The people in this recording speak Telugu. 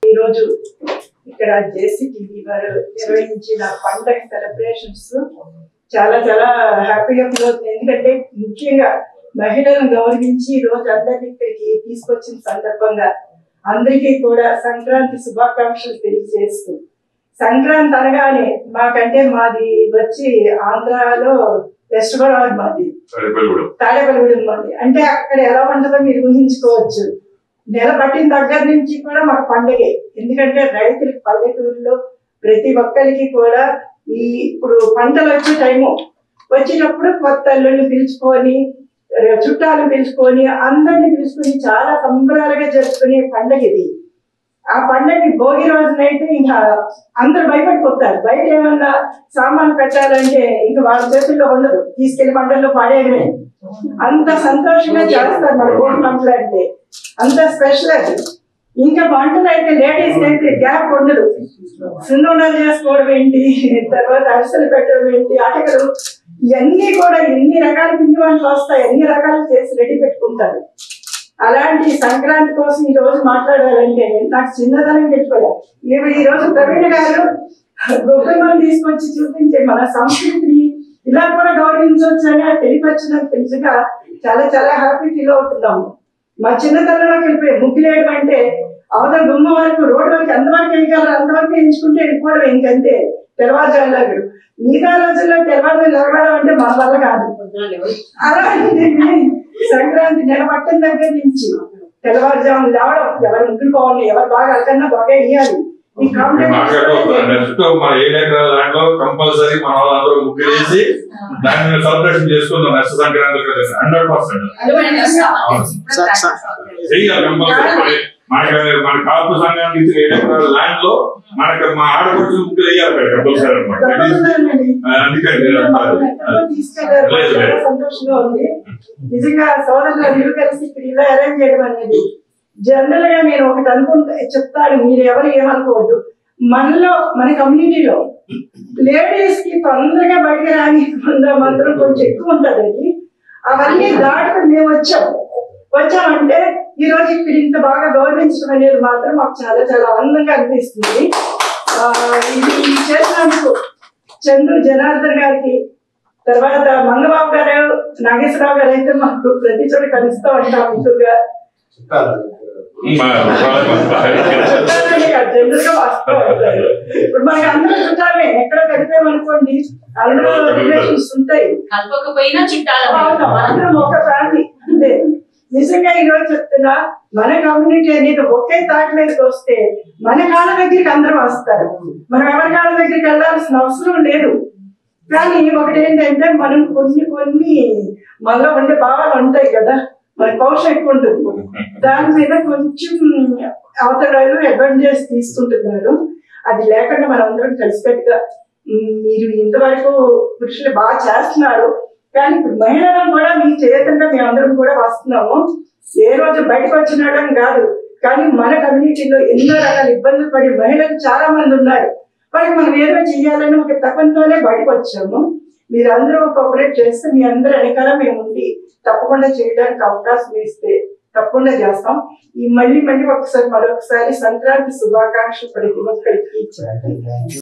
ఈరోజు ఇక్కడ జేసీటీవీ వారు నిర్వహించిన పండగ సెలబ్రేషన్స్ చాలా చాలా హ్యాపీగా ఫీల్ అవుతుంది. ఎందుకంటే ముఖ్యంగా మహిళలను గౌరవించి ఈ రోజు అందరినీ ఇక్కడికి తీసుకొచ్చిన సందర్భంగా అందరికీ కూడా సంక్రాంతి శుభాకాంక్షలు తెలియజేస్తూ, సంక్రాంతి అనగానే మాకంటే మాది వచ్చి ఆంధ్రాలో వెస్ట్ గోదావరి, మాది తాడేపల్లిగూడెం మాది. అంటే అక్కడ ఎలా ఉంటుందో మీరు ఊహించుకోవచ్చు. నెల పట్టిన దగ్గర నుంచి కూడా మాకు పండుగే. ఎందుకంటే రైతులకి పల్లెటూరులో ప్రతి ఒక్కరికి కూడా ఇప్పుడు పంటలు వచ్చే టైము వచ్చేటప్పుడు కొత్త అల్లుళ్ళు పిలుచుకొని, చుట్టాలు పిలుచుకొని, అందరిని పిలుచుకొని చాలా సంబరాలుగా జరుపుకునే పండుగ ఇది. ఆ పండుగకి భోగి రోజునైతే ఇంకా అందరూ భయపడిపోతారు. బయట ఏమన్నా సామాన్లు పెట్టాలంటే ఇంకా వాళ్ళ చేతుల్లో ఉండదు, తీసుకెళ్లి పంటల్లో పాడేయడమే. అంత సంతోషంగా చేస్తారు మన భోగి పంటలు అంటే, అంత స్పెషల్ అది. ఇంకా వంటలు అయితే లేడీస్ అయితే గ్యాప్ ఉండదు. సున్నుండలు చేసుకోవడం ఏంటి, తర్వాత అరిసెలు పెట్టడం ఏంటి, అటకలు, ఇవన్నీ కూడా ఎన్ని రకాల పిండి వంటలు వస్తాయి, అన్ని రకాలు చేసి రెడీ పెట్టుకుంటారు. అలాంటి సంక్రాంతి కోసం ఈ రోజు మాట్లాడాలంటే నాకు చిన్నదనం గెలిపోయారు. ఈ రోజు ప్రవీణ గారు గొప్పమని తీసుకొచ్చి చూపించే మన సంస్కృతిని ఇలా కూడా గౌరవించవచ్చు అని తెలియపరచడానికి నిజంగా చాలా చాలా హ్యాపీ ఫీల్ అవుతున్నాము. మా చిన్నతనంలోకి వెళ్ళిపోయి ముగ్గులేయడం అంటే అవతల గుమ్మ వరకు, రోడ్డు వరకు ఎంతవరకు వేయగలరు అంతవరకు ఎంచుకుంటే వెళ్ళిపోవడం. ఇంకంతే తెల్లవారుజాములాగా. మిగతా రోజుల్లో తెల్లవారుజాము లగవడం అంటే మన వల్ల కాదు. అలాంటి సంక్రాంతి నెల పట్టిన దగ్గర నుంచి తెల్లవారుజాము లేవడం, ఎవరు ముగ్గురు బాగున్నాయి, ఎవరు బాగా అక్కడన్నా బాగా వేయాలి. ఈ కంపల్సరీ మన వాళ్ళందరూ ముగ్గురు వేసి దాన్ని సెలబ్రేషన్ చేసుకుందాం. నెక్స్ట్ సంక్రాంతి 100% మన కాపు సంఘానికి 7 ఎకరాల ల్యాండ్ లో మనకి మా ఆడపడుచు ముగ్గురు వేయాలి కంపల్సరీ అనమాట. సంతోషంగా ఉంది నిజంగా. సోదరులు కలిసి ఇక్కడ ఇలా అరేంజ్ చేయడం అనేది జనరల్ గా నేను ఒకటి అనుకుంటా చెప్తాను, మీరు ఎవరు ఏమనుకోవద్దు. మనలో మన కమ్యూనిటీలో లేడీస్ కి తొందరగా బయటకు రానికుండా మాత్రం కొంచెం ఎక్కువ ఉంటది. అవన్నీ దాటుకుని మేము వచ్చామంటే ఈ రోజు ఇక్కడ ఇంత బాగా గౌరవించడం అనేది మాత్రం మాకు చాలా చాలా ఆనందంగా అనిపిస్తుంది. ఇది చేసినందుకు చంద్రు జనార్దన్ గారికి, తర్వాత మంగబాబు గారు, నాగేశ్వరరావు గారు అయితే మాకు ప్రతి చోట కలుస్తూ ఉంటాం ఎక్కువగా. ఇప్పుడు మనకి అందరూ చుట్టాలే, ఎక్కడ కలిపామనుకోండి అందరూ రిలేషన్స్ ఉంటాయి, కలపకపోయినా చుట్టాలు అందరం ఒక ఫ్యామిలీ. అంతే. నిజంగా ఈ రోజు చెప్తున్నా, మన కమ్యూనిటీ అనేది ఒకే తాటి మీదకి వస్తే మన కాళ్ళ దగ్గరికి అందరూ వస్తారు. మనం ఎవరి కాళ్ళ దగ్గరికి వెళ్ళాల్సిన అవసరం లేదు. కానీ ఒకటి ఏంటంటే మనం కొన్ని మనలో ఉండే భావాలు ఉంటాయి కదా, మన పౌరుషం ఎక్కువ ఉంటుంది. దాని మీద కొంచెం అవతరాలు అడ్వాంటేజ్ తీసుకుంటున్నారు. అది లేకుండా మనం అందరం కలిసికట్టుగా, మీరు ఇంతవరకు పురుషులు బాగా చేస్తున్నారు, కానీ ఇప్పుడు మహిళలను కూడా మీ చేతంగా మేమందరం కూడా వస్తున్నాము. ఏ రోజు బయటకు వచ్చినాడని కాదు, కానీ మన కమ్యూనిటీలో ఎన్నో రకాల ఇబ్బందులు పడి మహిళలు చాలా మంది ఉన్నారు. వాళ్ళకి మనం ఏదో చెయ్యాలని ఒక తపంతోనే బయటకు వచ్చాము. మీరు అందరూ కోఆపరేట్ చేస్తే మీ అందరూ వెనకాల మేము ఉండి తప్పకుండా చేయడానికి అవకాశం ఇస్తే తప్పకుండా చేస్తాం. ఈ మళ్ళీ మరొకసారి సంక్రాంతి శుభాకాంక్షలు ప్రతి ఒక్కరికి.